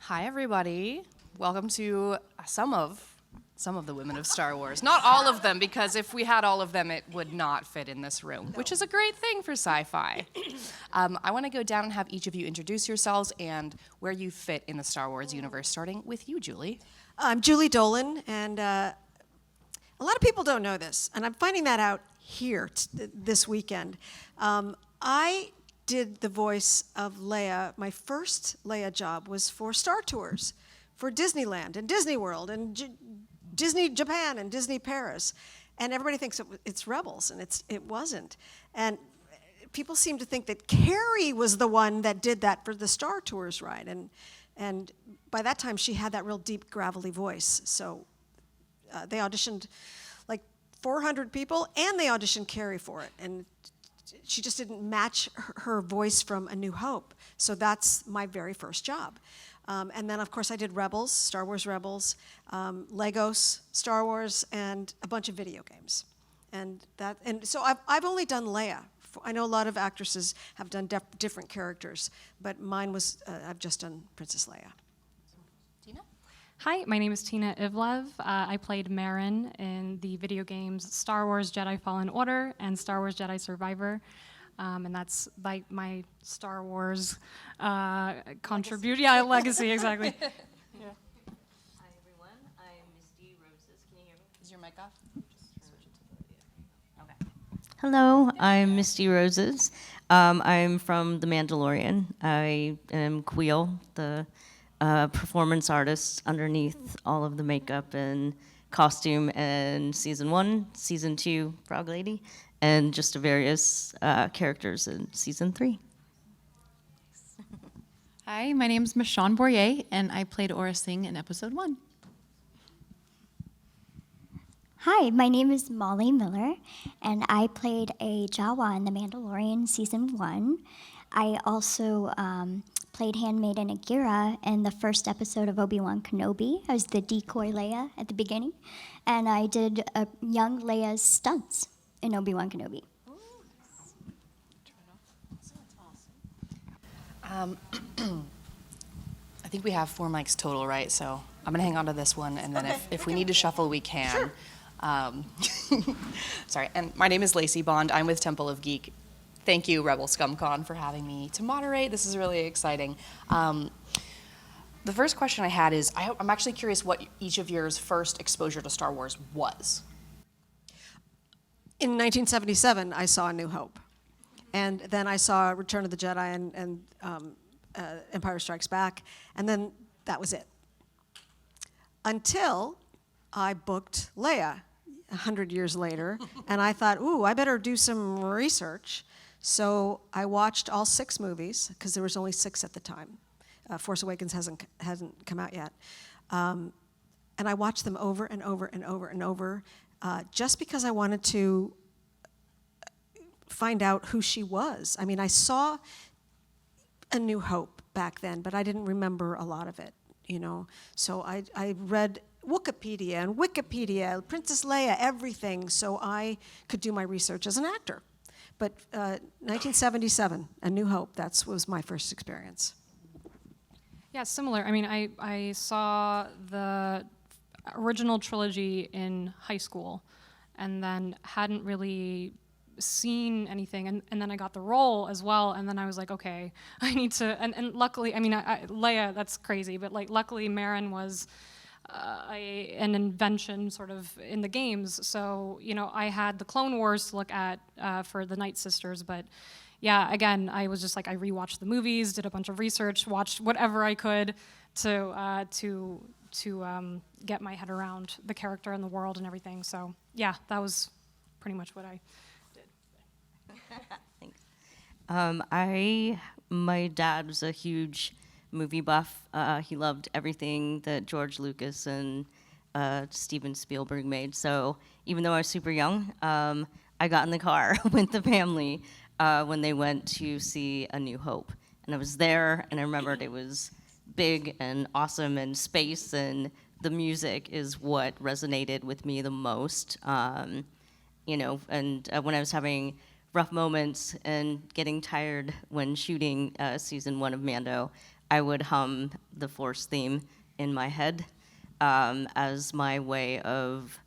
Hi, everybody. Welcome to some of the women of Star Wars. Not all of them, because if we had all of them, it would not fit in this room, which is a great thing for sci-fi. I want to go down and have each of you introduce yourselves and where you fit in the Star Wars universe, starting with you, Julie. I'm Julie Dolan, and a lot of people don't know this, and I'm finding that out here this weekend. I did the voice of Leia. My first Leia job was for Star Tours, for Disneyland and Disney World and Disney Japan and Disney Paris. And everybody thinks it's Rebels, and it wasn't. And people seem to think that Carrie was the one that did that for the Star Tours ride. And by that time, she had that real deep, gravelly voice. So they auditioned like 400 people, and they auditioned Carrie for it. And she just didn't match her voice from A New Hope. So that's my very first job. And then, of course, I did Rebels, Star Wars Rebels, Legos, Star Wars, and a bunch of video games. And so I've only done Leia. I know a lot of actresses have done different characters, but mine was, I've just done Princess Leia. Tina? Hi, my name is Tina Ivelv. I played Marin in the video games Star Wars Jedi Fallen Order and Star Wars Jedi Survivor. And that's like my Star Wars contribution. Yeah, legacy, exactly. Hi, everyone. I'm Misty Rosas. Can you hear me? Is your mic off? Okay. Hello, I'm Misty Rosas. I'm from The Mandalorian. I am Queel, the performance artist underneath all of the makeup and costume in Season 1, Season 2, Frog Lady, and just various characters in Season 3. Hi, my name is Michonne Bourriague, and I played Aura Singh in Episode 1. Hi, my name is Molly Miller, and I played a Jawa in The Mandalorian Season 1. I also played Handmaiden Agira in the first episode of Obi-Wan Kenobi. I was the decoy Leia at the beginning, and I did young Leia's stunts in Obi-Wan Kenobi. I think we have 4 mics total, right? So I'm going to hang on to this one, and then if we need to shuffle, we can. Sure. Sorry, and my name is Lacey Bond. I'm with Temple of Geek. Thank you, Rebel ScumCon, for having me to moderate. This is really exciting. The first question I had is, I'm actually curious what each of yours first exposure to Star Wars was. In 1977, I saw A New Hope. And then I saw Return of the Jedi and Empire Strikes Back, and then that was it. Until I booked Leia 100 years later, and I thought, ooh, I better do some research. So I watched all 6 movies, because there was only 6 at the time. Force Awakens hasn't come out yet. And I watched them over and over and over and over, just because I wanted to find out who she was. I mean, I saw A New Hope back then, but I didn't remember a lot of it, you know. So I read Wikipedia and Wikipedia, Princess Leia, everything, so I could do my research as an actor. But 1977, A New Hope, that was my first experience. Yeah, similar. I mean, I saw the original trilogy in high school and then hadn't really seen anything, and then I got the role as well, and then I was like, okay, I need to, and luckily, I mean, Leia, that's crazy, but like luckily Marin was an invention sort of in the games, so, you know, I had the Clone Wars to look at for the Night Sisters, but yeah, again, I was just like, I rewatched the movies, did a bunch of research, watched whatever I could to get my head around the character and the world and everything, so yeah, that was pretty much what I Thanks. My dad was a huge movie buff. He loved everything that George Lucas and Steven Spielberg made. So even though I was super young, I got in the car with the family when they went to see A New Hope. And I was there, and I remembered it was big and awesome, and space, and the music is what resonated with me the most. You know, and when I was having rough moments and getting tired when shooting Season 1 of Mando, I would hum the Force theme in my head as my way of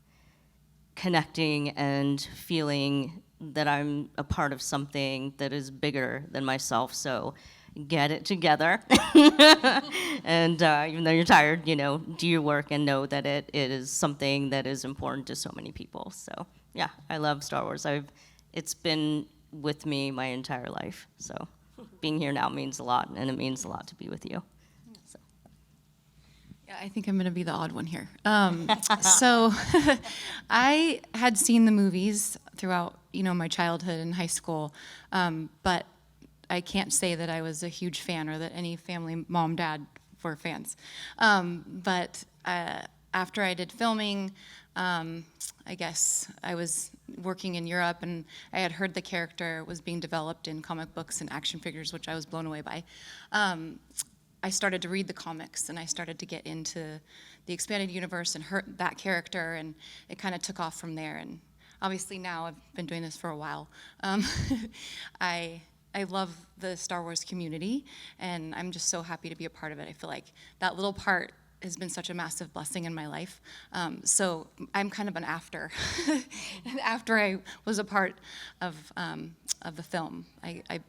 connecting and feeling that I'm a part of something that is bigger than myself. So get it together. And even though you're tired, do your work and know that it is something that is important to so many people. So yeah, I love Star Wars. It's been with me my entire life. So being here now means a lot, and it means a lot to be with you. So. Yeah, I think I'm going to be the odd one here. So I had seen the movies throughout, my childhood and high school, but I can't say that I was a huge fan or that any family, mom, dad, were fans. But after I did filming, I guess I was working in Europe, and I had heard the character was being developed in comic books and action figures, which I was blown away by. I started to read the comics, and I started to get into the expanded universe and that character, and it kind of took off from there. And obviously now I've been doing this for a while. I love the Star Wars community, and I'm just so happy to be a part of it. I feel like that little part has been such a massive blessing in my life. So I'm kind of an after. After I was a part of the film, I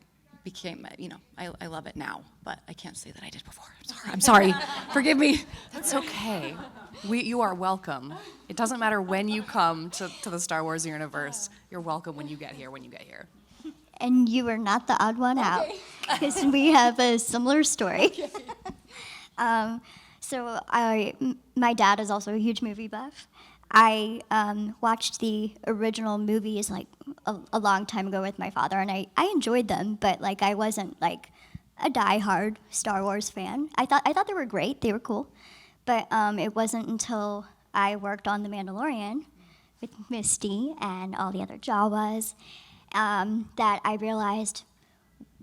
became, I love it now, but I can't say that I did before. I'm sorry. Forgive me. That's okay. You are welcome. It doesn't matter when you come to the Star Wars universe. You're welcome when you get here. And you are not the odd one out, because we have a similar story. So my dad is also a huge movie buff. I watched the original movies like a long time ago with my father, and I enjoyed them, but like I wasn't like a diehard Star Wars fan. I thought they were great, they were cool, but it wasn't until I worked on The Mandalorian with Misty and all the other Jawas that I realized,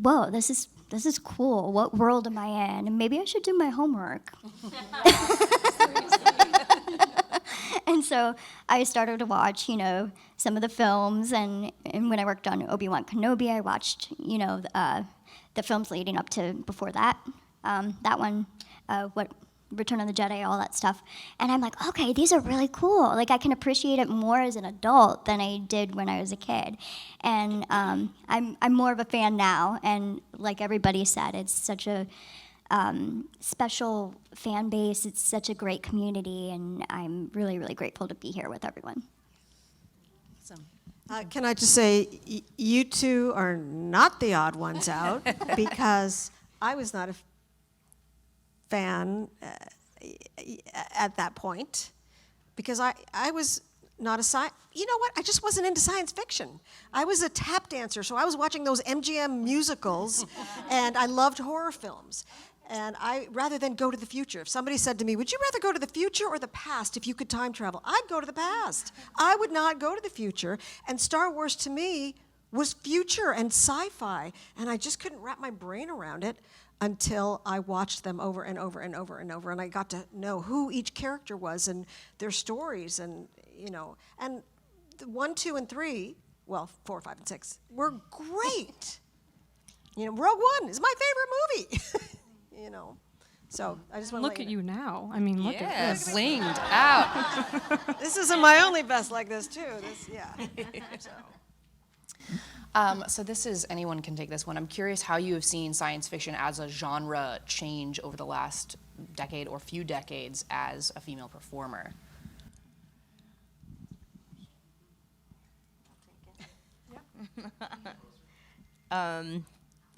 whoa, this is cool. What world am I in? And maybe I should do my homework. And so I started to watch, some of the films, and when I worked on Obi-Wan Kenobi, I watched, the films leading up to before that. That one, Return of the Jedi, all that stuff. And I'm like, okay, these are really cool. Like, I can appreciate it more as an adult than I did when I was a kid. And I'm more of a fan now. And like everybody said, it's such a special fan base. It's such a great community. And I'm really, really grateful to be here with everyone. Awesome. Can I just say, you two are not the odd ones out, because I was not a fan at that point, because I was not a I just wasn't into science fiction. I was a tap dancer, so I was watching those MGM musicals, and I loved horror films. And rather than go to the future, if somebody said to me, would you rather go to the future or the past if you could time travel? I'd go to the past. I would not go to the future. And Star Wars to me was future and sci-fi, and I just couldn't wrap my brain around it until I watched them over and over and over and over, and I got to know who each character was and their stories, and and the 1, 2, and 3, well, 4, 5, and 6 were great. Rogue One is my favorite movie. So I just want to Look at you now. I mean, look at this. Blinged out. This isn't my only best like this too. So this is, anyone can take this one. I'm curious how you have seen science fiction as a genre change over the last decade or few decades as a female performer.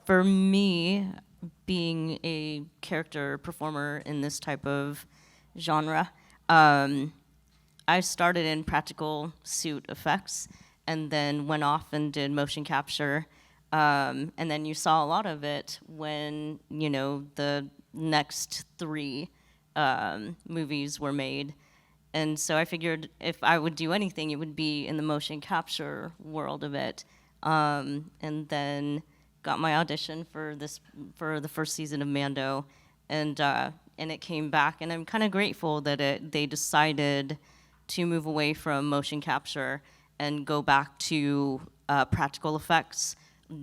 For me, being a character performer in this type of genre, I started in practical suit effects and then went off and did motion capture. And then you saw a lot of it when, the next 3 movies were made. And so I figured if I would do anything, it would be in the motion capture world of it. And then got my audition for the first season of Mando, and it came back, and I'm kind of grateful that they decided to move away from motion capture and go back to practical effects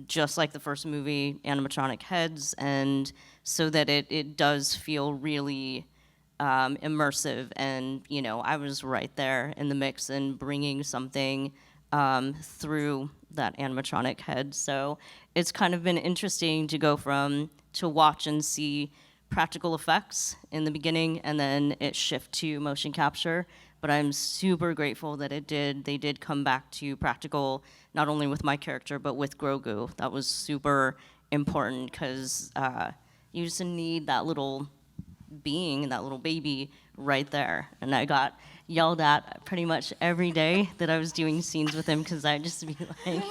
just like the first movie, animatronic heads, and so that it does feel really immersive. And, you know, I was right there in the mix and bringing something through that animatronic head. So it's kind of been interesting to go to watch and see practical effects in the beginning and then it shift to motion capture. But I'm super grateful that they did come back to practical, not only with my character, but with Grogu. That was super important because you just need that little being, that little baby right there. And I got yelled at pretty much every day that I was doing scenes with him because I'd just be like,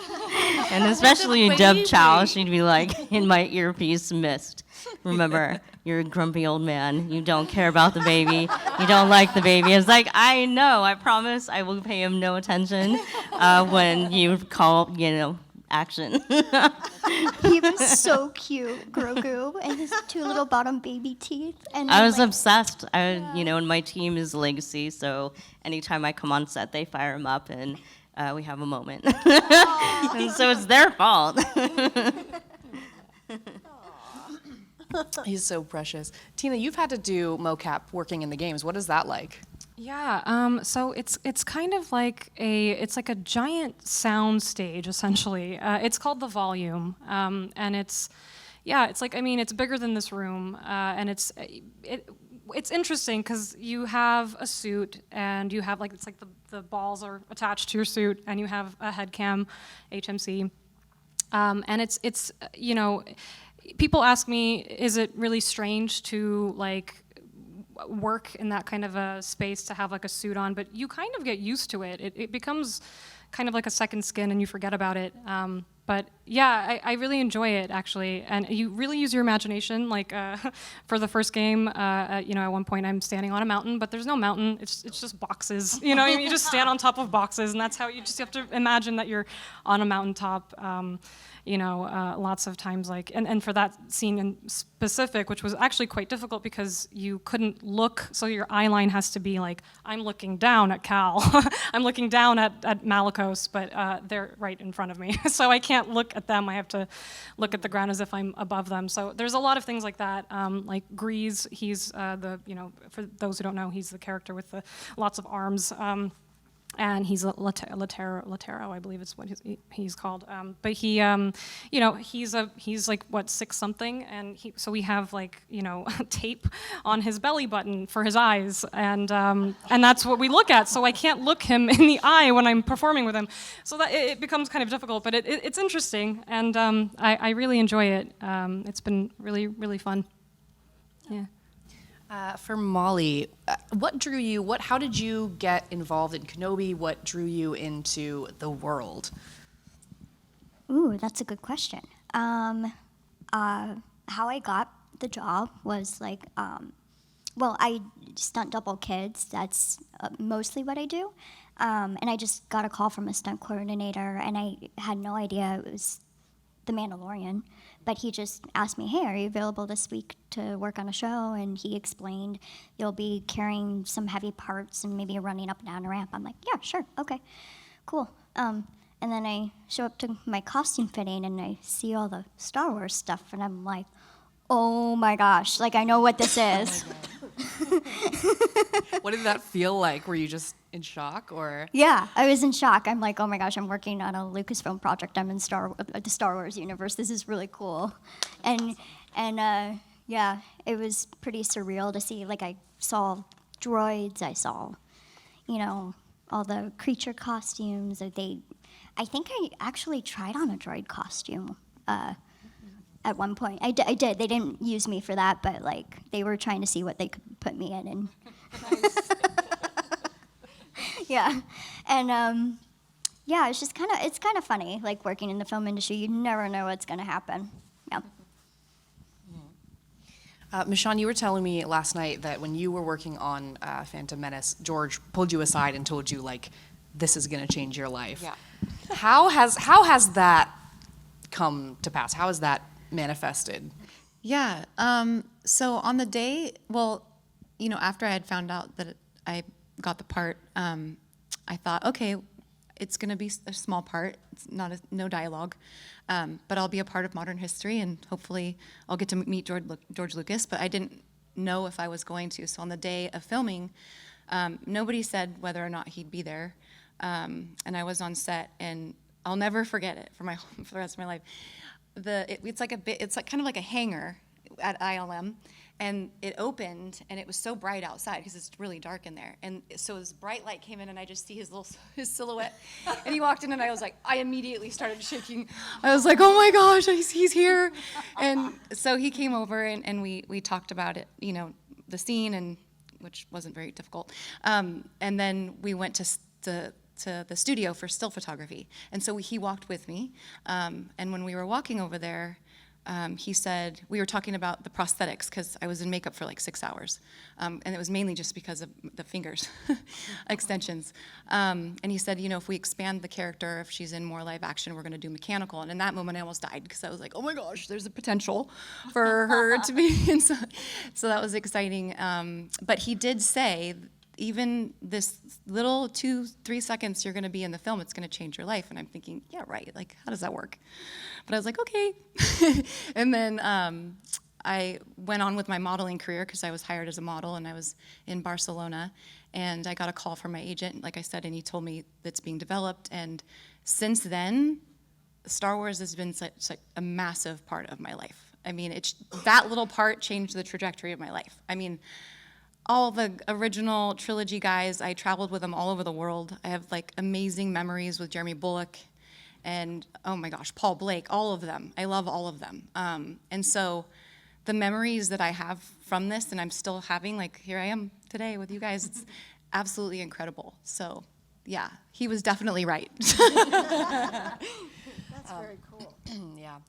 and especially Deb Chow, she'd be like in my earpiece, "Mist, remember, you're a grumpy old man. You don't care about the baby. You don't like the baby." I was like, I know, I promise I will pay him no attention when you call, you know, action. He was so cute, Grogu, and his two little bottom baby teeth. And I was like, obsessed. You know, and my team is Legacy, so anytime I come on set, they fire him up, and we have a moment. And so it's their fault. He's so precious. Tina, you've had to do mocap working in the games. What is that like? Yeah, so it's kind of like it's like a giant sound stage essentially. It's called the Volume, and it's like, I mean, it's bigger than this room, and it's interesting because you have a suit and you have like, it's like the balls are attached to your suit and you have a head cam, HMC, and it's you know, people ask me, is it really strange to like work in that kind of a space to have like a suit on, but you kind of get used to it. It becomes kind of like a second skin and you forget about it. But yeah, I really enjoy it actually. And you really use your imagination. Like for the first game, you know, at one point I'm standing on a mountain, but there's no mountain. It's just boxes. You know, you just stand on top of boxes, and that's how you have to imagine that you're on a mountaintop. You know, lots of times, like, and for that scene in specific, which was actually quite difficult because you couldn't look, so your eye line has to be like, I'm looking down at Cal, I'm looking down at Malicos, but they're right in front of me, so I can't look at them, I have to look at the ground as if I'm above them. So there's a lot of things like that, like Grease, he's you know, for those who don't know, he's the character with the lots of arms, and he's Latero, I believe is what he's called. But he, you know, he's like what, 6 something, and so we have like, you know, tape on his belly button for his eyes, and that's what we look at. So I can't look him in the eye when I'm performing with him. So that it becomes kind of difficult, but it's interesting, and I really enjoy it. It's been really, really fun. Yeah. For Molly, what drew you? How did you get involved in Kenobi? What drew you into the world? Ooh, that's a good question. How I got the job was like, well, I stunt double kids. That's mostly what I do. And I just got a call from a stunt coordinator, and I had no idea it was The Mandalorian. But he just asked me, hey, are you available this week to work on a show? And he explained you'll be carrying some heavy parts and maybe running up and down a ramp. I'm like, yeah, sure, okay, cool. And then I show up to my costume fitting and I see all the Star Wars stuff and I'm like, oh my gosh, like I know what this is. What did that feel like? Were you just in shock, or? Yeah, I was in shock. I'm like, oh my gosh, I'm working on a Lucasfilm project. I'm in the Star Wars universe. This is really cool. And yeah, it was pretty surreal to see. Like, I saw droids. I saw, you know, all the creature costumes. I think I actually tried on a droid costume at one point. I did. They didn't use me for that, but like they were trying to see what they could put me in. And yeah, and yeah, it's kind of funny, like working in the film industry. You never know what's gonna happen. Yeah. Michonne, you were telling me last night that when you were working on Phantom Menace, George pulled you aside and told you, like, this is going to change your life. Yeah. How has that come to pass? How has that manifested? Yeah. So on the day, well, you know, after I had found out that I got the part, I thought, okay, it's going to be a small part. It's no dialogue. But I'll be a part of modern history, and hopefully I'll get to meet George Lucas, but I didn't know if I was going to. So on the day of filming, nobody said whether or not he'd be there. And I was on set, and I'll never forget it for the rest of my life. It's like kind of like a hangar at ILM, and it opened, and it was so bright outside because it's really dark in there. And so this bright light came in, and I just see his silhouette. And he walked in, and I immediately started shaking. I was like, oh my gosh, he's here. And so he came over, and we talked about it, the scene, and which wasn't very difficult. And then we went to the studio for still photography. And so he walked with me. And when we were walking over there, he said, we were talking about the prosthetics because I was in makeup for like 6 hours. And it was mainly just because of the fingers extensions. And he said, if we expand the character, if she's in more live action, we're going to do mechanical. And in that moment, I almost died because I was like, oh my gosh, there's a potential for her to be in. So that was exciting. But he did say, even this little 2-3 seconds you're going to be in the film, it's going to change your life. And I'm thinking, yeah, right. Like, how does that work? But I was like, okay. And then I went on with my modeling career because I was hired as a model, and I was in Barcelona. And I got a call from my agent, like I said, and he told me that's being developed. And since then, Star Wars has been such a massive part of my life. I mean, that little part changed the trajectory of my life. I mean, all the original trilogy guys, I traveled with them all over the world. I have like amazing memories with Jeremy Bulloch and, oh my gosh, Paul Blake, all of them. I love all of them. And so the memories that I have from this, and I'm still having, like here I am today with you guys, it's absolutely incredible. So yeah, he was definitely right. That's very cool. Yeah.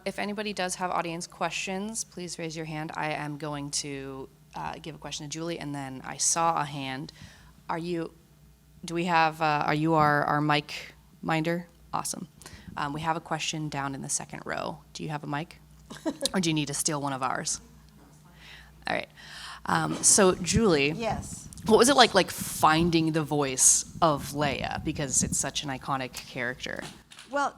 If anybody does have audience questions, please raise your hand. I am going to give a question to Julie, and then I saw a hand. Are you our mic minder? Awesome. We have a question down in the second row. Do you have a mic? Or do you need to steal one of ours? All right. So Julie. Yes. What was it like finding the voice of Leia? Because it's such an iconic character. Well,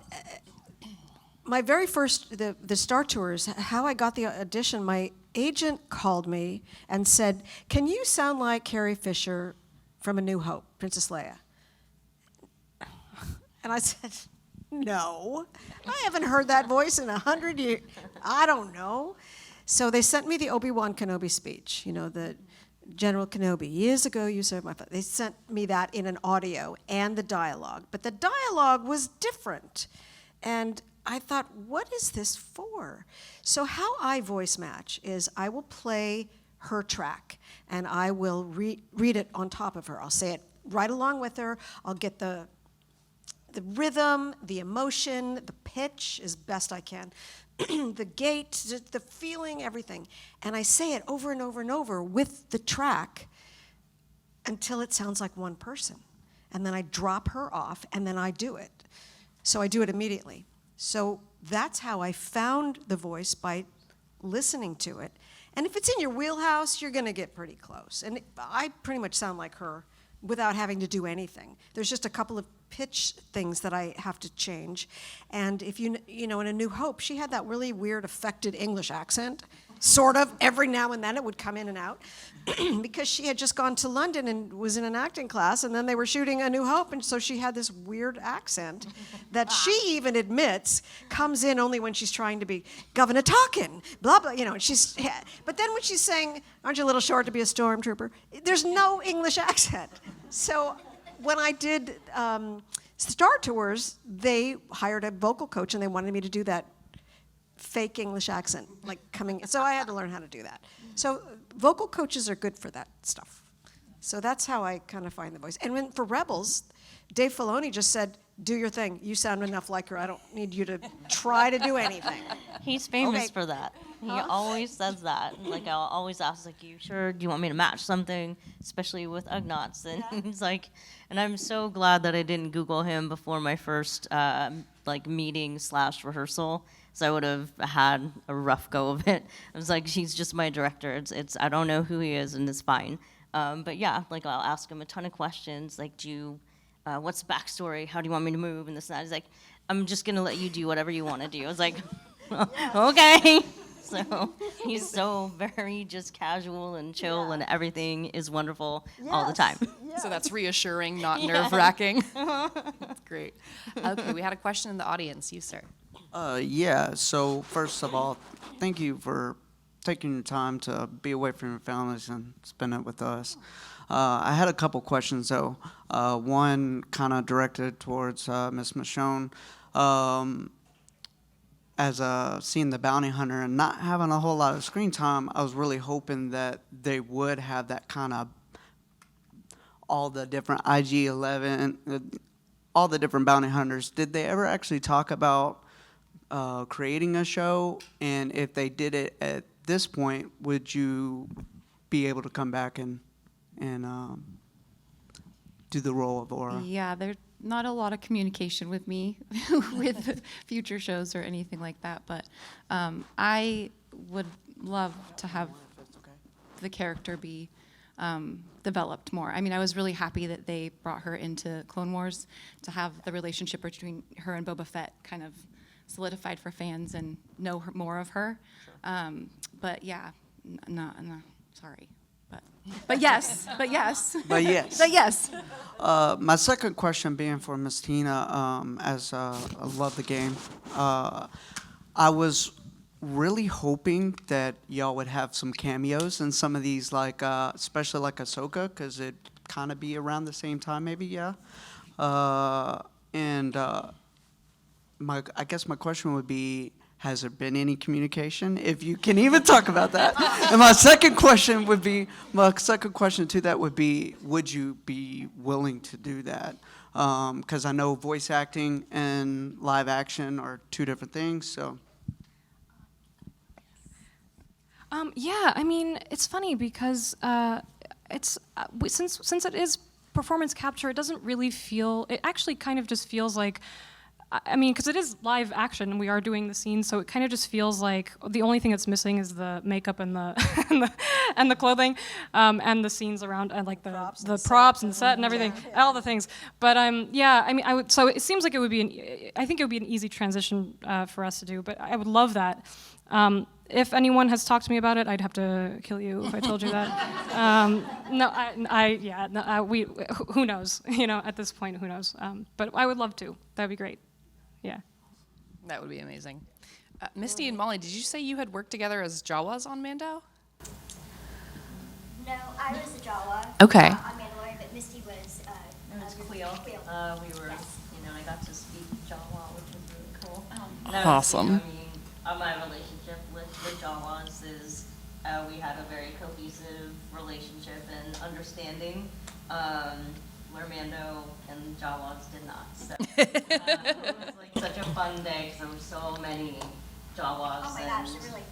my very first, the Star Tours, how I got the audition, my agent called me and said, can you sound like Carrie Fisher from A New Hope, Princess Leia? And I said, no, I haven't heard that voice in 100 years. I don't know. So they sent me the Obi-Wan Kenobi speech, the General Kenobi, years ago you served my father. They sent me that in an audio and the dialogue. But the dialogue was different. And I thought, what is this for? So how I voice match is I will play her track, and I will read it on top of her. I'll say it right along with her. I'll get the rhythm, the emotion, the pitch as best I can, the gait, the feeling, everything. And I say it over and over and over with the track until it sounds like one person. And then I drop her off, and then I do it. So I do it immediately. So that's how I found the voice, by listening to it. And if it's in your wheelhouse, you're going to get pretty close. And I pretty much sound like her without having to do anything. There's just a couple of pitch things that I have to change. And if in A New Hope, she had that really weird affected English accent. Sort of, every now and then it would come in and out, because she had just gone to London and was in an acting class, and then they were shooting A New Hope, and so she had this weird accent that she even admits comes in only when she's trying to be Governor talking, blah, blah, but then when she's saying, aren't you a little short to be a stormtrooper, there's no English accent. So when I did Star Tours, they hired a vocal coach, and they wanted me to do that fake English accent, so I had to learn how to do that. So vocal coaches are good for that stuff. So that's how I kind of find the voice. And for Rebels, Dave Filoni just said, do your thing. You sound enough like her. I don't need you to try to do anything. He's famous Okay. for that. He always says that. Like, I'll always ask, like, you sure? Do you want me to match something? Especially with Ugnaughts. And he's like, and I'm so glad that I didn't Google him before my first, meeting/rehearsal. So I would have had a rough go of it. I was like, he's just my director. It's I don't know who he is, and it's fine. But yeah, like, I'll ask him a ton of questions. Like, what's the backstory? How do you want me to move? And this and that. He's like, I'm just gonna let you do whatever you want to do. I was like, okay. So he's so very just casual and chill, and everything is wonderful all the time. So that's reassuring, not nerve-wracking. That's great. Okay, we had a question in the audience. You, sir. Yeah, so first of all, thank you for taking your time to be away from your families and spend it with us. I had a couple questions, though. One kind of directed towards Miss Michonne. As seeing the bounty hunter and not having a whole lot of screen time, I was really hoping that they would have that kind of all the different IG-11, all the different bounty hunters. Did they ever actually talk about creating a show? And if they did it at this point, would you be able to come back and do the role of Aura? Yeah, there's not a lot of communication with me with future shows or anything like that, but I would love to have the character be developed more. I mean, I was really happy that they brought her into Clone Wars to have the relationship between her and Boba Fett kind of solidified for fans and know more of her. But yeah, no, sorry. But yes, but yes. But yes. But yes. My second question being for Miss Tina, as I love the game, I was really hoping that y'all would have some cameos in some of these, like especially like Ahsoka, because it'd kind of be around the same time, maybe, yeah. And I guess my question would be, has there been any communication, if you can even talk about that? And my second question to that would be, would you be willing to do that? Because I know voice acting and live action are two different things, so. Yeah, I mean, it's funny because since it is performance capture, it doesn't really feel, it actually kind of just feels like, I mean, because it is live action and we are doing the scene, so it kind of just feels like the only thing that's missing is the makeup and the and the clothing, and the scenes around, and like the props and the set and everything, all the things. But yeah, I mean, so it seems like it would be I think it would be an easy transition for us to do. But I would love that. If anyone has talked to me about it, I'd have to kill you if I told you that. Who knows? You know, at this point, who knows? But I would love to. That'd be great. Yeah. That would be amazing. Misty and Molly, did you say you had worked together as Jawas on Mando? No, I was a Jawa. Okay. On Mandalorian, but Misty was. It was Queel. We were, I got to speak Jawa, which was really cool. Awesome. My relationship with the Jawas is we had a very cohesive relationship and understanding, where Mando and Jawas did not. So it was like such a fun day because there were so many Jawas. Oh my gosh, there were like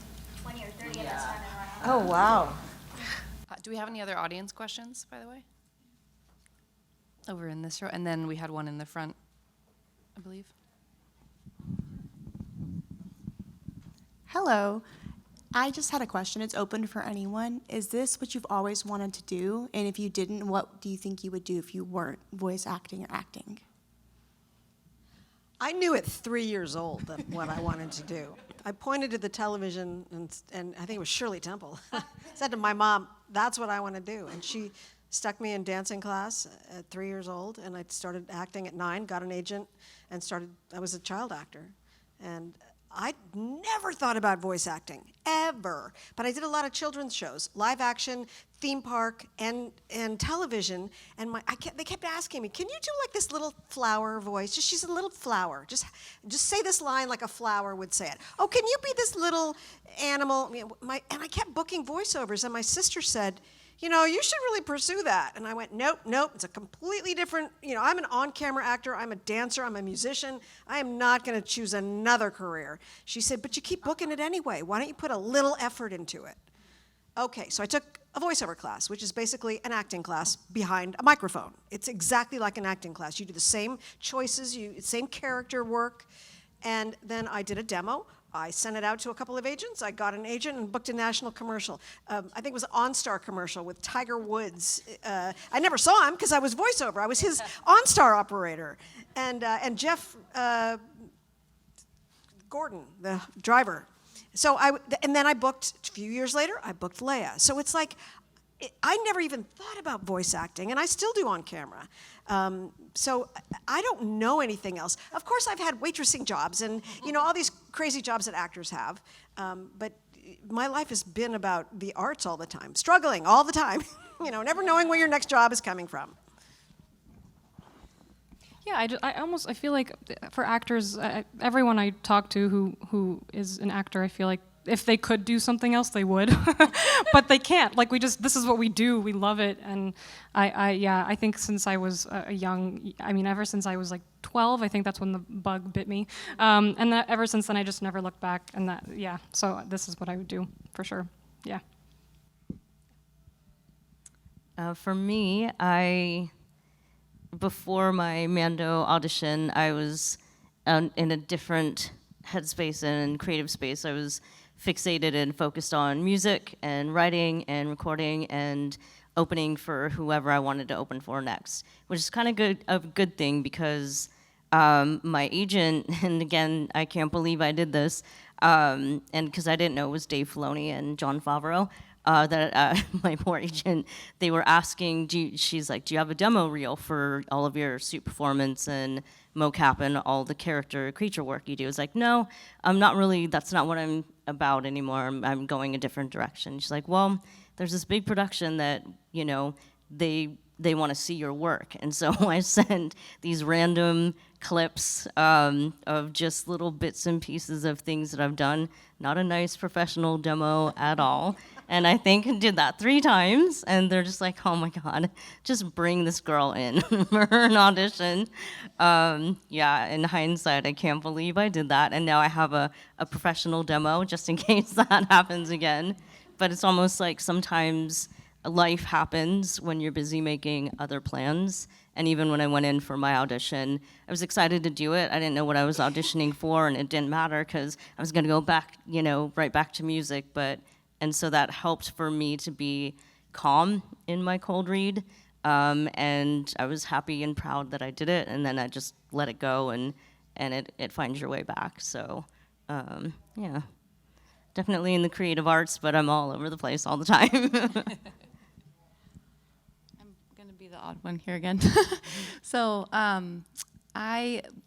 20 or 30 of us Yeah. running around. Oh, wow. Do we have any other audience questions, by the way? Over in this row, and then we had one in the front, I believe. Hello. I just had a question. It's open for anyone. Is this what you've always wanted to do? And if you didn't, what do you think you would do if you weren't voice acting or acting? I knew at 3 years old that what I wanted to do. I pointed to the television, and I think it was Shirley Temple. Said to my mom, that's what I want to do. And she stuck me in dancing class at 3 years old, and I started acting at 9, got an agent, and I was a child actor. And I'd never thought about voice acting, ever. But I did a lot of children's shows, live action, theme park, and television. And they kept asking me, can you do like this little flower voice? She's a little flower. Just say this line like a flower would say it. Oh, can you be this little animal? And I kept booking voiceovers, and my sister said, you should really pursue that. And I went, nope, it's a completely different, I'm an on-camera actor, I'm a dancer, I'm a musician. I am not going to choose another career. She said, but you keep booking it anyway. Why don't you put a little effort into it? Okay, so I took a voiceover class, which is basically an acting class behind a microphone. It's exactly like an acting class. You do the same choices, same character work. And then I did a demo. I sent it out to a couple of agents. I got an agent and booked a national commercial. I think it was an OnStar commercial with Tiger Woods. I never saw him because I was voiceover. I was his OnStar operator. And Jeff Gordon, the driver. So and then I booked, a few years later, I booked Leia. So it's like, I never even thought about voice acting, and I still do on camera. So I don't know anything else. Of course, I've had waitressing jobs and, all these crazy jobs that actors have. But my life has been about the arts all the time, struggling all the time, never knowing where your next job is coming from. Yeah, I feel like for actors, everyone I talk to who is an actor, I feel like if they could do something else, they would, but they can't. Like this is what we do. We love it, and I think since I was ever since I was like 12, I think that's when the bug bit me, and ever since then I just never looked back. And so this is what I would do for sure. Yeah. For me, before my Mando audition, I was in a different headspace and creative space. I was fixated and focused on music and writing and recording and opening for whoever I wanted to open for next, which is kind of a good thing because my agent, and again, I can't believe I did this, and because I didn't know it was Dave Filoni and Jon Favreau, my poor agent, they were asking, she's like, do you have a demo reel for all of your suit performance and mocap and all the creature work you do? It's like, no, I'm not really, that's not what I'm about anymore. I'm going a different direction. She's like, well, there's this big production that, they want to see your work. And so I sent these random clips of just little bits and pieces of things that I've done. Not a nice professional demo at all. And I think I did that 3 times, and they're just like, oh my God, just bring this girl in for an audition. In hindsight, I can't believe I did that. And now I have a professional demo just in case that happens again. But it's almost like sometimes life happens when you're busy making other plans. And even when I went in for my audition, I was excited to do it. I didn't know what I was auditioning for, and it didn't matter because I was going to go back, right back to music. And so that helped for me to be calm in my cold read. And I was happy and proud that I did it. And then I just let it go, and it finds your way back. So, definitely in the creative arts, but I'm all over the place all the time. I'm going to be the odd one here again. So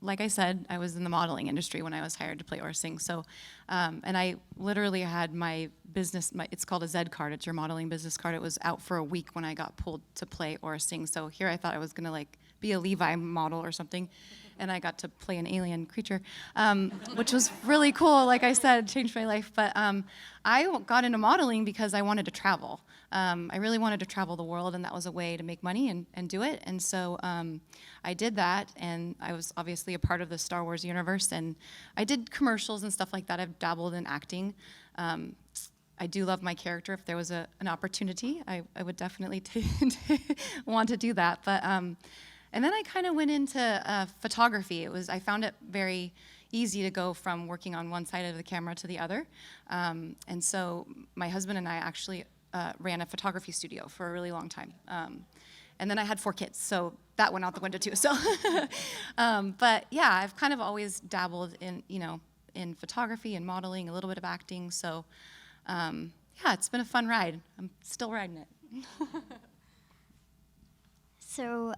like I said, I was in the modeling industry when I was hired to play or sing. So, and I literally had my business, it's called a Z card. It's your modeling business card. It was out for a week when I got pulled to play or sing. So here I thought I was going to be a Levi model or something. And I got to play an alien creature, which was really cool. Like I said, changed my life. But I got into modeling because I wanted to travel. I really wanted to travel the world, and that was a way to make money and do it. And so I did that, and I was obviously a part of the Star Wars universe. And I did commercials and stuff like that. I've dabbled in acting. I do love my character. If there was an opportunity, I would definitely want to do that. But and then I kind of went into photography. I found it very easy to go from working on one side of the camera to the other. And so my husband and I actually ran a photography studio for a really long time. And then I had 4 kids, so that went out the window too. So, but yeah, I've kind of always dabbled in photography and modeling, a little bit of acting. So, yeah, it's been a fun ride. I'm still riding it. So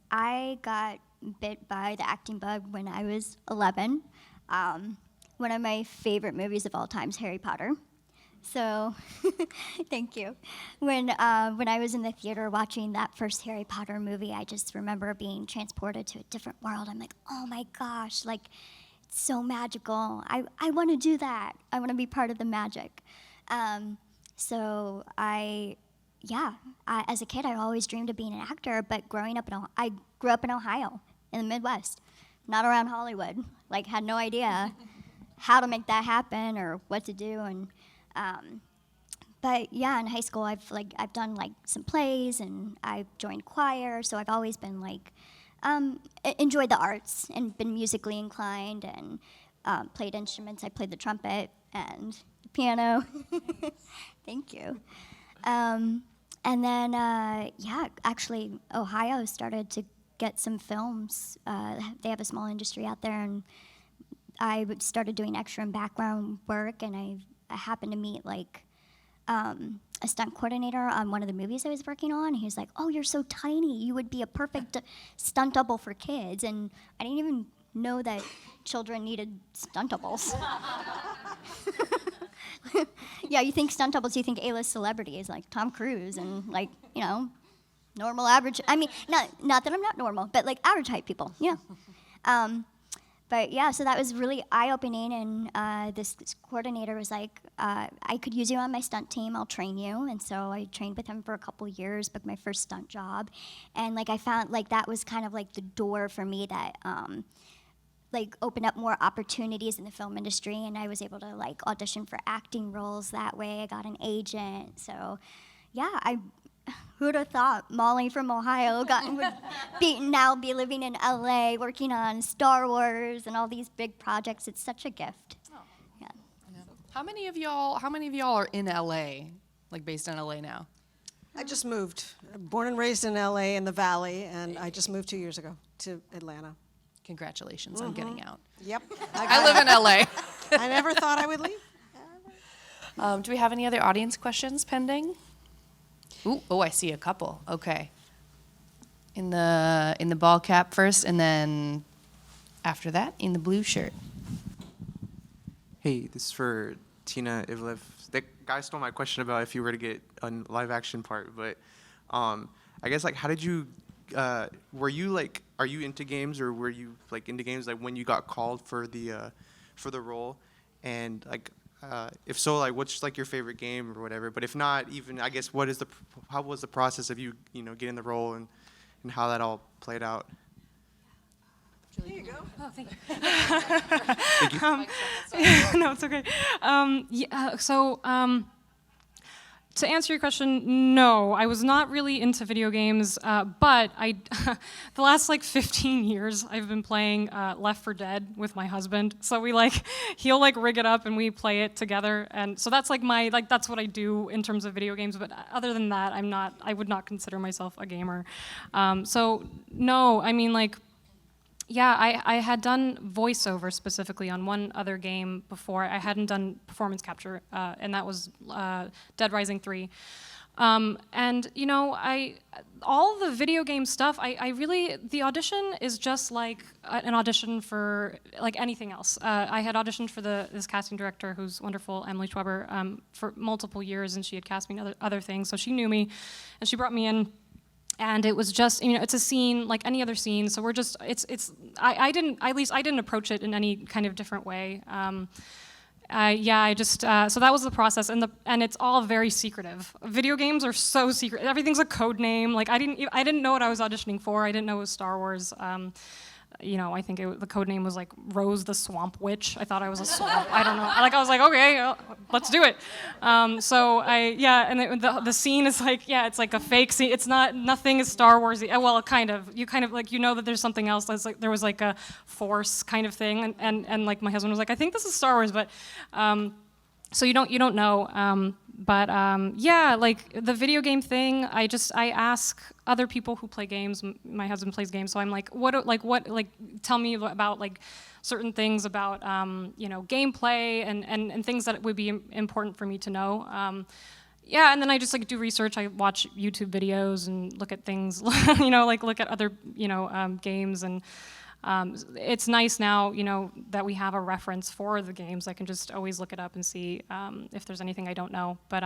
I got bit by the acting bug when I was 11. One of my favorite movies of all time is Harry Potter. So, thank you. When I was in the theater watching that first Harry Potter movie, I just remember being transported to a different world. I'm like, oh my gosh, it's so magical. I want to do that. I want to be part of the magic. So as a kid, I always dreamed of being an actor, but I grew up in Ohio, in the Midwest, not around Hollywood. Had no idea how to make that happen or what to do. And but yeah, in high school, I've done some plays, and I've joined choir. So I've always been enjoyed the arts and been musically inclined, and played instruments. I played the trumpet and the piano. Thank you. And then, actually, Ohio started to get some films. They have a small industry out there, and started doing extra and background work, and I happened to meet like a stunt coordinator on one of the movies I was working on. He was like, "Oh, you're so tiny. You would be a perfect stunt double for kids." And I didn't even know that children needed stunt doubles. Yeah, you think stunt doubles, you think A-list celebrities like Tom Cruise and like, you know, normal average. I mean, not that I'm not normal, but like average height people, you know. But yeah, so that was really eye-opening, and this coordinator was like, I could use you on my stunt team, I'll train you. And so I trained with him for a couple years, booked my first stunt job. And like I found like that was kind of like the door for me that like opened up more opportunities in the film industry, and I was able to like audition for acting roles that way. I got an agent. So yeah, who'd have thought Molly from Ohio would now be living in LA, working on Star Wars and all these big projects. It's such a gift. Oh. Yeah. How many of y'all are in LA, like based in LA now? I just moved. Born and raised in LA in the Valley, and I just moved 2 years ago to Atlanta. Congratulations on getting out. Yep. I live in LA. I never thought I would leave. Do we have any other audience questions pending? Ooh, oh, I see a couple. Okay. In the ball cap first, and then after that, in the blue shirt. Hey, this is for Tina Ivelv. That guy stole my question about if you were to get a live action part, but I guess like how did you were you like, are you into games, or were you like into games like when you got called for the role, and like if so, like what's like your favorite game or whatever? But if not, even I guess how was the process of you getting the role, and how that all played out? Here you go. Oh, thank you. No, it's okay. To answer your question, no, I was not really into video games, but the last like 15 years I've been playing Left 4 Dead with my husband. So he'll like rig it up and we play it together, and so that's like that's what I do in terms of video games. But other than that, I would not consider myself a gamer. So no, I mean like. Yeah, I had done voiceover specifically on one other game before. I hadn't done performance capture, and that was Dead Rising 3. And all the video game stuff, the audition is just like an audition for like anything else. I had auditioned for this casting director, who's wonderful, Emily Schweber, for multiple years, and she had cast me in other things, so she knew me, and she brought me in. And it was just, it's a scene like any other scene. So we're just, I didn't approach it in any kind of different way. So that was the process, and it's all very secretive. Video games are so secret. Everything's a code name. Like I didn't know what I was auditioning for. I didn't know it was Star Wars. I think the code name was like Rose the Swamp Witch. I thought I was a swamp. I don't know. I was like, okay, let's do it. And the scene is like, it's like a fake scene. It's nothing is Star Warsy. Well, kind of. You kind of like, that there's something else. That's like there was like a force kind of thing, and like my husband was like, I think this is Star Wars, but. So you don't know, like the video game thing. I ask other people who play games. My husband plays games, so I'm like, tell me about like certain things about gameplay and things that would be important for me to know. And then I just like do research. I watch YouTube videos and look at things, look at other games and. It's nice now, that we have a reference for the games. I can just always look it up and see if there's anything I don't know. But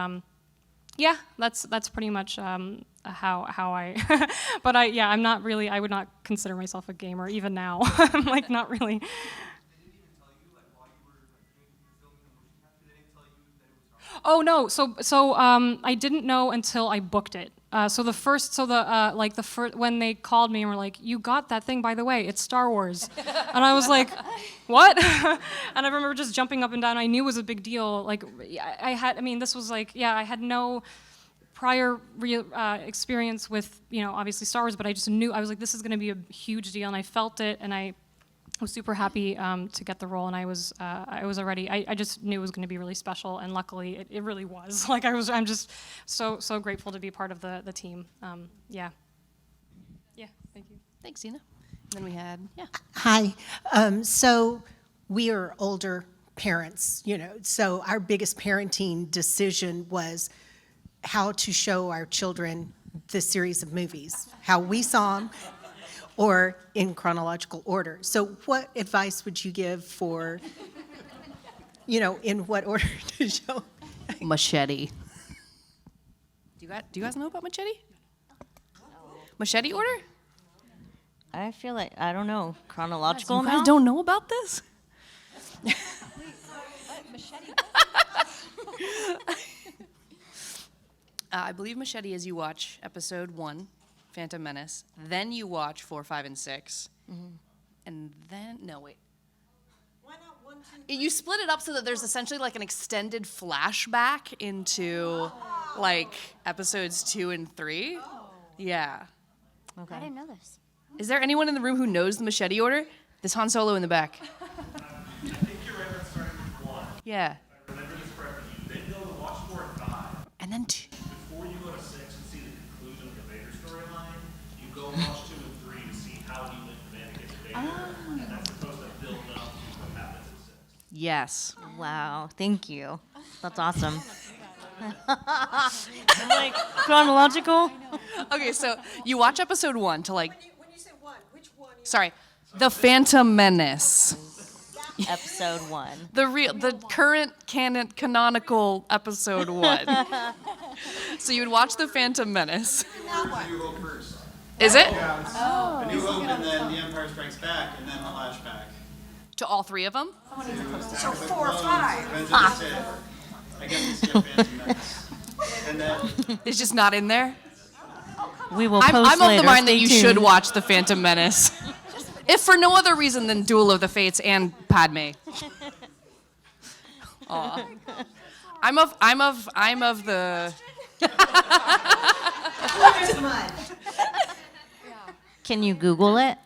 that's pretty much how I. But I'm not really. I would not consider myself a gamer even now. I'm like not really. Oh no! So I didn't know until I booked it. When they called me and were like, "You got that thing, by the way, it's Star Wars," and I was like, "What?" And I remember just jumping up and down. I knew it was a big deal. Like I had no prior experience with obviously Star Wars, but I just knew I was like, this is going to be a huge deal, and I felt it, and I was super happy to get the role, and I was already. I just knew it was going to be really special, and luckily it really was. Like I'm just so grateful to be part of the team. Thank you. Thanks, Ina. And then we had Hi. So we are older parents, so our biggest parenting decision was how to show our children this series of movies, how we saw them, or in chronological order. So what advice would you give for, in what order to show? Machete. Do you guys know about Machete? Machete order? I feel like, I don't know, chronological You now? guys don't know about this? I believe Machete is you watch episode 1, Phantom Menace, then you watch 4, 5, and 6, and then, no, wait. Why not 1, 2, You split it up so that there's essentially like an extended flashback into like episodes 2 and 3. Yeah. I didn't know this. Is there anyone in the room who knows the Machete order? There's Han Solo in the back. I think you're right about starting with 1. Yeah. If I remember this correctly, you then go to watch 4 and 5. And then 2. Before you go to 6 and see the conclusion of the Vader storyline, you go watch 2 and 3 to see how he went from Anakin to Vader. And that's supposed to build up to what happens in 6. Yes. Wow, thank you. That's awesome. I'm like, chronological? Okay, so you watch episode 1 to like, when you say 1, which one? sorry, The Phantom Menace. Episode 1. The current canonical episode 1. So you would watch The Phantom Menace. New Hope first. Is it? Yeah, it's A New Hope and then The Empire Strikes Back and then The Flashback. To all 3 of them? So 4 or 5. Revenge of the Sith. I guess we skip Phantom Menace. And then It's just not in there? We will I'm post of later. the mind that Stay you tuned. should watch The Phantom Menace. If for no other reason than Duel of the Fates and Padme. Aw. I'm of the Can you Google it?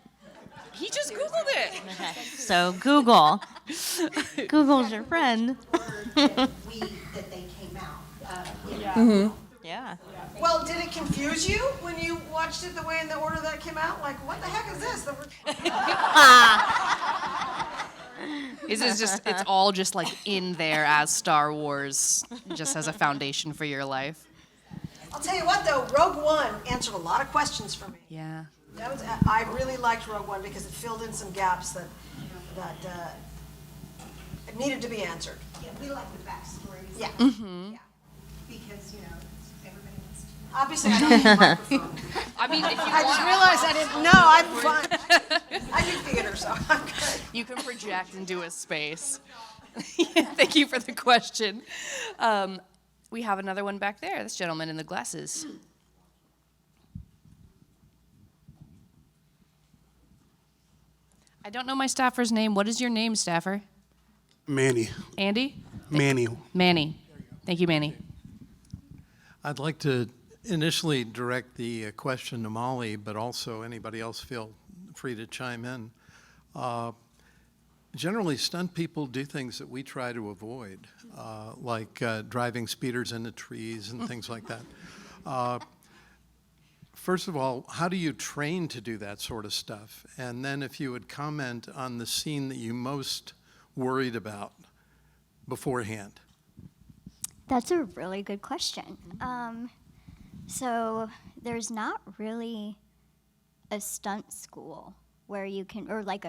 He just Googled it. Okay. So Google. Google's your friend. That they came out. Yeah. Well, did it confuse you when you watched it the way in the order that came out? Like, what the heck is this? It's all just like in there as Star Wars, just as a foundation for your life. I'll tell you what, though, Rogue One answered a lot of questions for me. Yeah. I really liked Rogue One because it filled in some gaps that needed to be answered. Yeah, we like the backstories. Yeah. Yeah. Because, everybody wants to. Obviously, I don't need a microphone. I mean, if you I just want, realized I didn't know. I'm fine. I do theater, so I'm good. you can project into a space. Thank you for the question. We have another one back there. This gentleman in the glasses. I don't know my staffer's name. What is your name, staffer? Manny. Andy? Manny. Manny. Thank you, Manny. I'd like to initially direct the question to Molly, but also anybody else feel free to chime in. Generally, stunt people do things that we try to avoid, like driving speeders into trees and things like that. First of all, how do you train to do that sort of stuff? And then if you would comment on the scene that you most worried about beforehand. That's a really good question. So there's not really a stunt school where you can, or like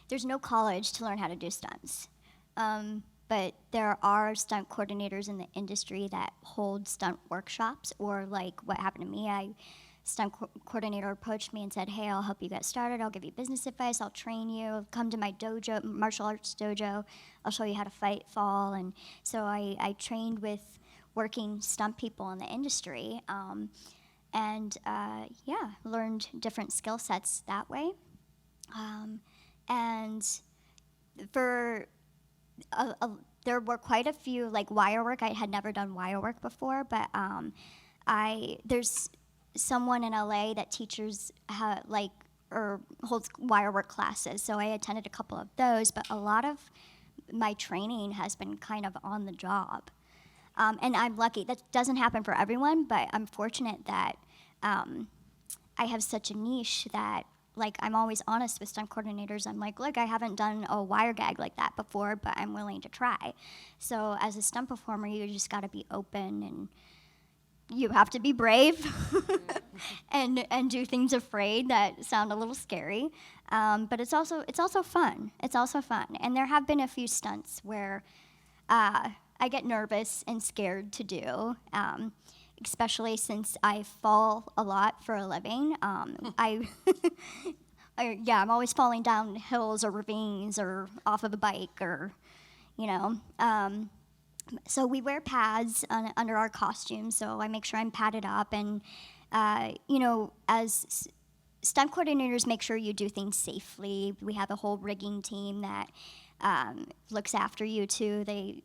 there's no college to learn how to do stunts. But there are stunt coordinators in the industry that hold stunt workshops, or like what happened to me, stunt coordinator approached me and said, hey, I'll help you get started, I'll give you business advice, I'll train you, come to my dojo, martial arts dojo, I'll show you how to fight, fall. And so I trained with working stunt people in the industry, learned different skill sets that way. And for there were quite a few, like wire work. I had never done wire work before, but there's someone in LA that teaches or holds wire work classes. So I attended a couple of those, but a lot of my training has been kind of on the job. And I'm lucky. That doesn't happen for everyone, but I'm fortunate that I have such a niche that like, I'm always honest with stunt coordinators. I'm like, look, I haven't done a wire gag like that before, but I'm willing to try. So as a stunt performer, you just got to be open, and you have to be brave and do things afraid that sound a little scary. But it's also fun. It's also fun. And there have been a few stunts where I get nervous and scared to do, especially since I fall a lot for a living. I'm always falling down hills or ravines or off of a bike or, you know. So we wear pads under our costumes, so I make sure I'm padded up. And, you know, as stunt coordinators, make sure you do things safely. We have a whole rigging team that looks after you, too. They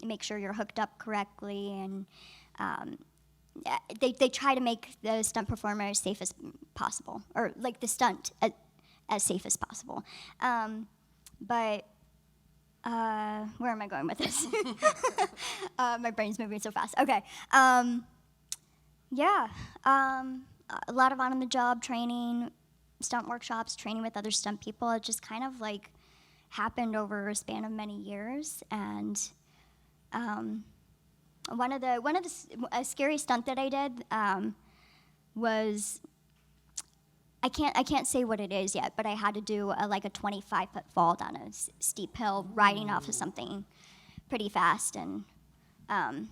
make sure you're hooked up correctly, and they try to make the stunt performer as safe as possible, or like the stunt as safe as possible. But where am I going with this? My brain's moving so fast. Okay. A lot of on-the-job training, stunt workshops, training with other stunt people. It just kind of like happened over a span of many years. And one of the scary stunt that I did was, I can't say what it is yet, but I had to do a 25-foot fall down a steep hill, riding off of something pretty fast, and I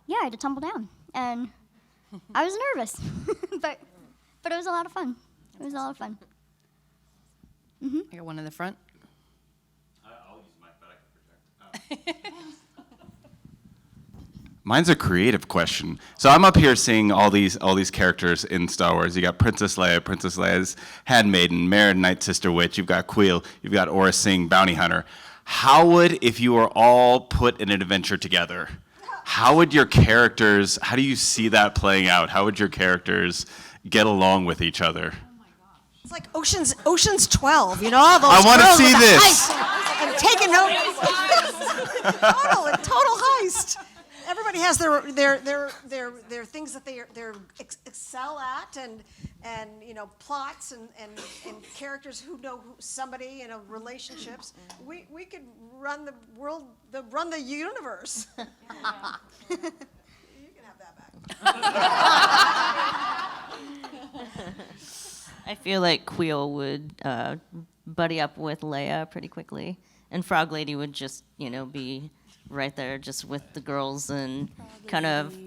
had to tumble down, and I was nervous, but it was a lot of fun. It was a lot of fun. I got one in the front. I'll use the mic, but I can project. Mine's a creative question. So I'm up here seeing all these characters in Star Wars. You got Princess Leia's handmaiden, Merrin, Night Sister Witch. You've got Queel. You've got Aura Singh, Bounty Hunter. How would, if you were all put in an adventure together, how do you see that playing out? How would your characters get along with each other? It's like Ocean's 12, you know, all those I want to girls see with the this. heist. I'm taking notes. total heist. Everybody has their things that they excel at, and you know, plots and characters who know somebody, you know, relationships. We could run the world, run the universe. You can have that back. I feel like Queel would buddy up with Leia pretty quickly, and Frog Lady would just, you know, be right there just with the girls and kind of,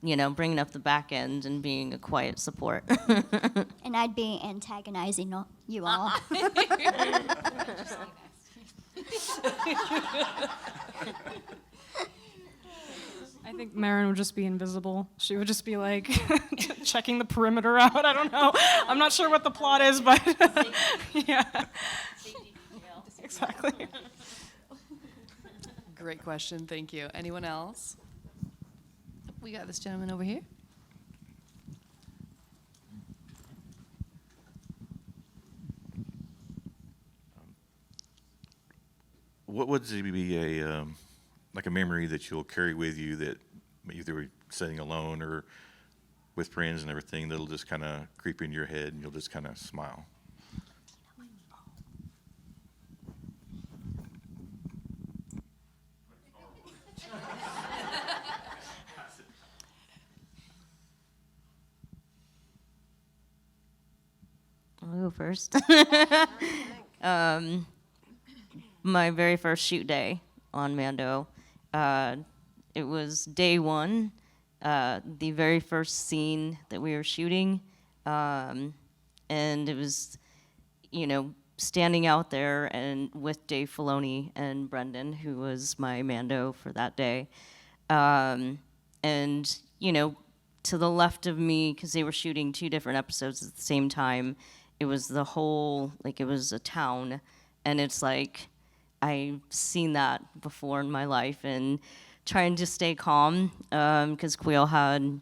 you know, bringing up the back end and being a quiet support. And I'd be antagonizing you all. I think Merrin would just be invisible. She would just be like checking the perimeter out. I don't know. I'm not sure what the plot is, but yeah. Exactly. Great question, thank you. Anyone else? We got this gentleman over here. What would be a like a memory that you'll carry with you that either you're sitting alone or with friends and everything that'll just kind of creep in your head and you'll just kind of smile? I'll go first. My very first shoot day on Mando, it was day one, the very first scene that we were shooting, and it was, you know, standing out there and with Dave Filoni and Brendan, who was my Mando for that day, and, you know, to the left of me, because they were shooting 2 different episodes at the same time, it was the whole, like, it was a town, and it's like, I've seen that before in my life, and trying to stay calm, because Queel had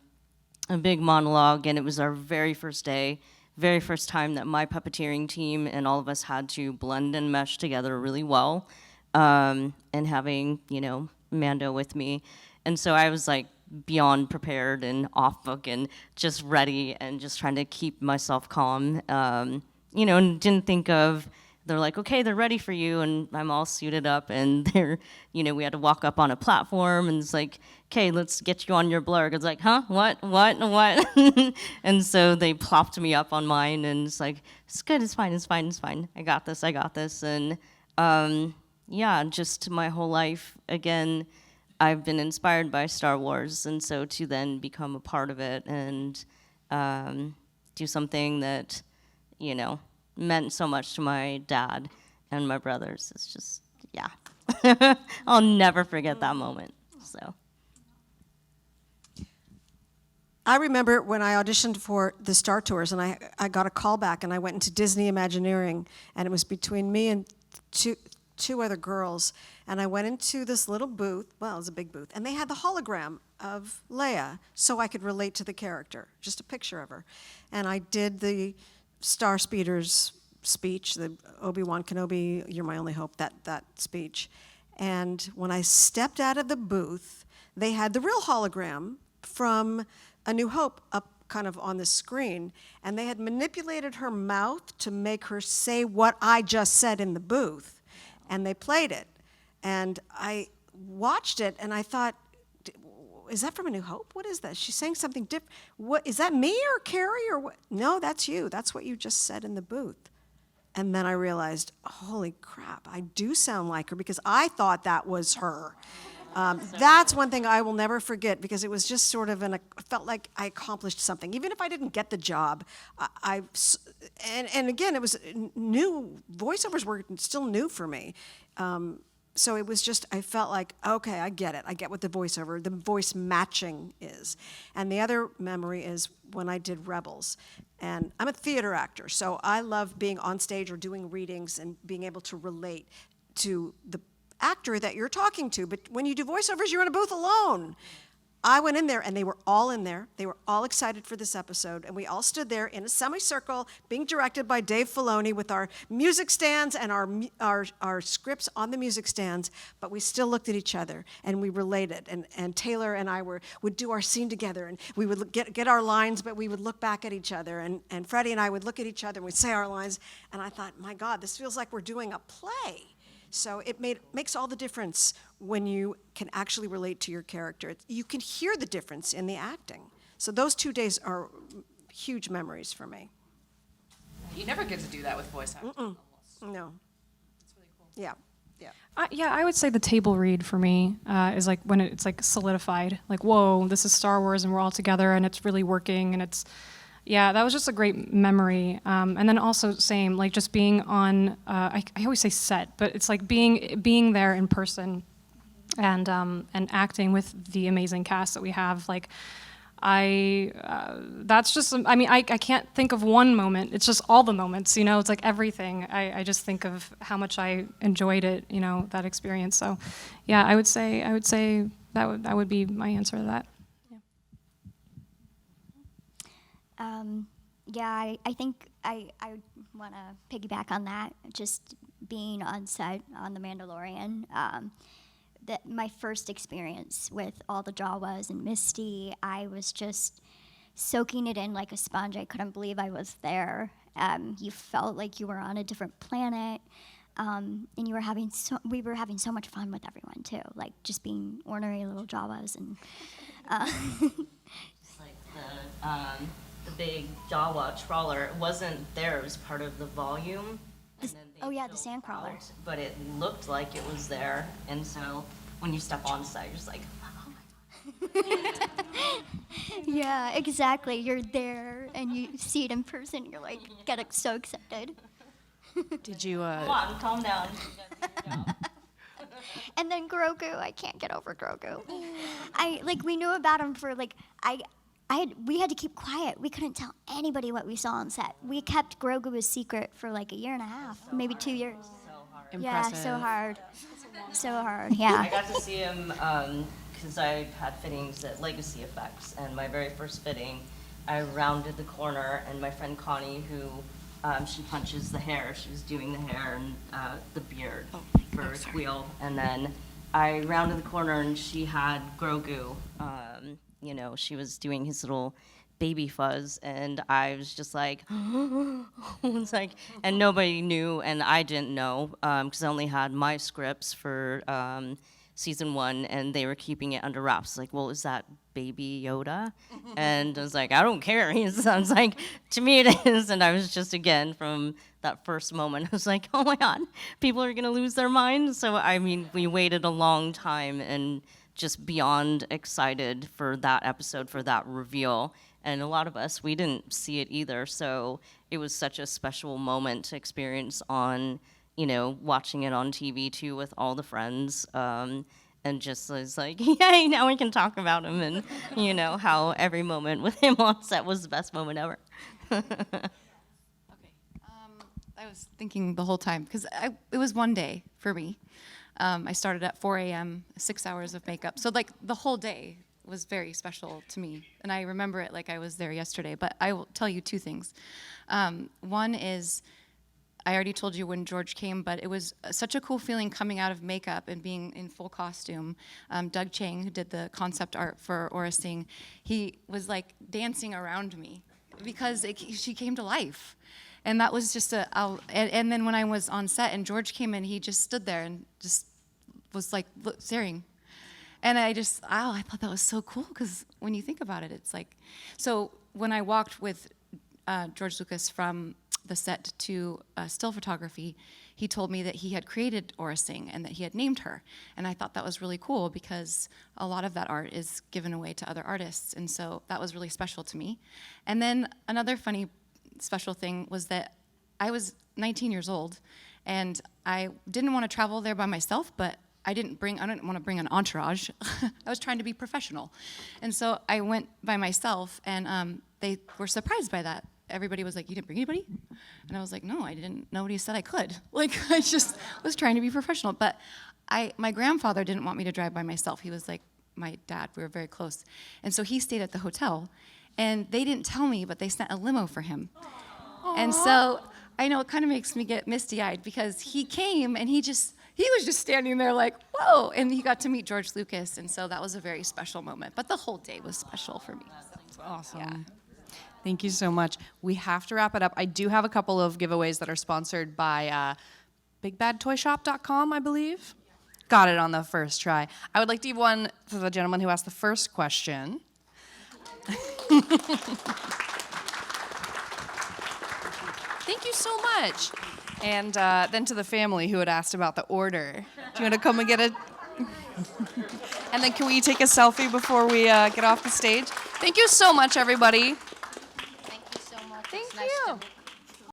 a big monologue, and it was our very first day, very first time that my puppeteering team and all of us had to blend and mesh together really well, and having, you know, Mando with me. And so I was like beyond prepared and off book and just ready and just trying to keep myself calm. You know, and didn't think of, they're like, okay, they're ready for you, and I'm all suited up, and they're, you know, we had to walk up on a platform, and it's like, okay, let's get you on your blurg. It's like, huh, what? And so they plopped me up on mine, and it's like, it's good, it's fine, I got this, and yeah, just my whole life, again, I've been inspired by Star Wars, and so to then become a part of it and do something that, you know, meant so much to my dad and my brothers. It's just, yeah. I'll never forget that moment, so. I remember when I auditioned for the Star Tours, and I got a call back, and I went into Disney Imagineering, and it was between me and two other girls, and I went into this little booth, well, it was a big booth, and they had the hologram of Leia, so I could relate to the character, just a picture of her. And I did the Star Speeder's speech, the Obi-Wan Kenobi, "You're my only hope," that speech. And when I stepped out of the booth, they had the real hologram from A New Hope up kind of on the screen, and they had manipulated her mouth to make her say what I just said in the booth, and they played it. And I watched it, and I thought, is that from A New Hope? What is that? She's saying something different. What, is that me or Carrie or what? No, that's you. That's what you just said in the booth. And then I realized, holy crap, I do sound like her because I thought that was her. That's one thing I will never forget because it was just sort of felt like I accomplished something. Even if I didn't get the job, and again, it was new, voiceovers were still new for me. So it was just, I felt like, okay, I get it. I get what the voice matching is. And the other memory is when I did Rebels. And I'm a theater actor, so I love being on stage or doing readings and being able to relate to the actor that you're talking to. But when you do voiceovers, you're in a booth alone. I went in there, and they were all in there. They were all excited for this episode, and we all stood there in a semicircle, being directed by Dave Filoni with our music stands and our scripts on the music stands, but we still looked at each other, and we related, and Taylor and I would do our scene together, and we would get our lines, but we would look back at each other, and Freddie and I would look at each other, and we'd say our lines, and I thought, my God, this feels like we're doing a play. So it makes all the difference when you can actually relate to your character. You can hear the difference in the acting. So those 2 days are huge memories for me. You never get to do that with voice acting. No. It's really cool. Yeah. Yeah, I would say the table read for me is like when it's like solidified. Like, whoa, this is Star Wars and we're all together and it's really working and it's, yeah, that was just a great memory. And then also same, like just being on, I always say set, but it's like being there in person and acting with the amazing cast that we have. Like that's just, I mean, I can't think of one moment. It's just all the moments, you know, it's like everything. I just think of how much I enjoyed it, you know, that experience. So yeah, I would say that would be my answer to that. Yeah, I think I want to piggyback on that, just being on set on The Mandalorian. That my first experience with all the Jawas and Misty, I was just soaking it in like a sponge. I couldn't believe I was there. You felt like you were on a different planet, and we were having so much fun with everyone too, like just being ornery little Jawas and. It's like the big Jawa trawler, it wasn't there, it was part of the volume. Oh yeah, the sandcrawler. But it looked like it was there, and so when you step on set, you're just like, oh my God. Yeah, exactly. You're there and you see it in person, you're like, get so excited. Did you, Come on, calm down. And then Grogu, I can't get over Grogu. We knew about him for we had to keep quiet. We couldn't tell anybody what we saw on set. We kept Grogu a secret for like a year and a half, maybe 2 years. So hard. Yeah, so hard. So hard, yeah. I got to see him because I had fittings at Legacy Effects, and my very first fitting, I rounded the corner, and my friend Connie, who she punches the hair, she was doing the hair and the beard for Squeal, and then I rounded the corner and she had Grogu. She was doing his little baby fuzz, and I was just like, it's like, and nobody knew, and I didn't know, because I only had my scripts for season 1, and they were keeping it under wraps. Like, well, is that baby Yoda? And I was like, I don't care. He sounds like, to me it is. And I was just, again, from that first moment, I was like, oh my God, people are gonna lose their minds. So, I mean, we waited a long time and just beyond excited for that episode, for that reveal. And a lot of us, we didn't see it either. So it was such a special moment to experience on, watching it on TV too with all the friends. And just was like, yay, now we can talk about him, and, how every moment with him on set was the best moment ever. I was thinking the whole time, because it was one day for me. I started at 4 a.m., 6 hours of makeup. So, like, the whole day was very special to me. And I remember it like I was there yesterday. But I will tell you 2 things. One is, I already told you when George came, but it was such a cool feeling coming out of makeup and being in full costume. Doug Chang, who did the concept art for Aura Sing, he was, like, dancing around me because she came to life. And that was just and then when I was on set and George came in, he just stood there and just was like staring. And I thought that was so cool, because when you think about it, it's like, so when I walked with George Lucas from the set to still photography, he told me that he had created Aura Sing and that he had named her. And I thought that was really cool, because a lot of that art is given away to other artists. And so that was really special to me. And then another funny special thing was that I was 19 years old, and I didn't want to travel there by myself, but I didn't want to bring an entourage. I was trying to be professional. And so I went by myself, and they were surprised by that. Everybody was like, you didn't bring anybody? And I was like, no, I didn't. Nobody said I could. Like, I just was trying to be professional. But my grandfather didn't want me to drive by myself. He was like my dad. We were very close. And so he stayed at the hotel. And they didn't tell me, but they sent a limo for him. Aww. And so I know it kind of makes me get misty-eyed, because he came and he was just standing there like, whoa, and he got to meet George Lucas, and so that was a very special moment. But the whole day was special for me. That's awesome. Yeah. Thank you so much. We have to wrap it up. I do have a couple of giveaways that are sponsored by bigbadtoyshop.com, I believe. Got it on the first try. I would like to give one to the gentleman who asked the first question. Thank you so much. And then to the family who had asked about the order. Do you want to come and get a... And then can we take a selfie before we get off the stage? Thank you so much, everybody. Thank you so much. Thank It's nice you. to meet you.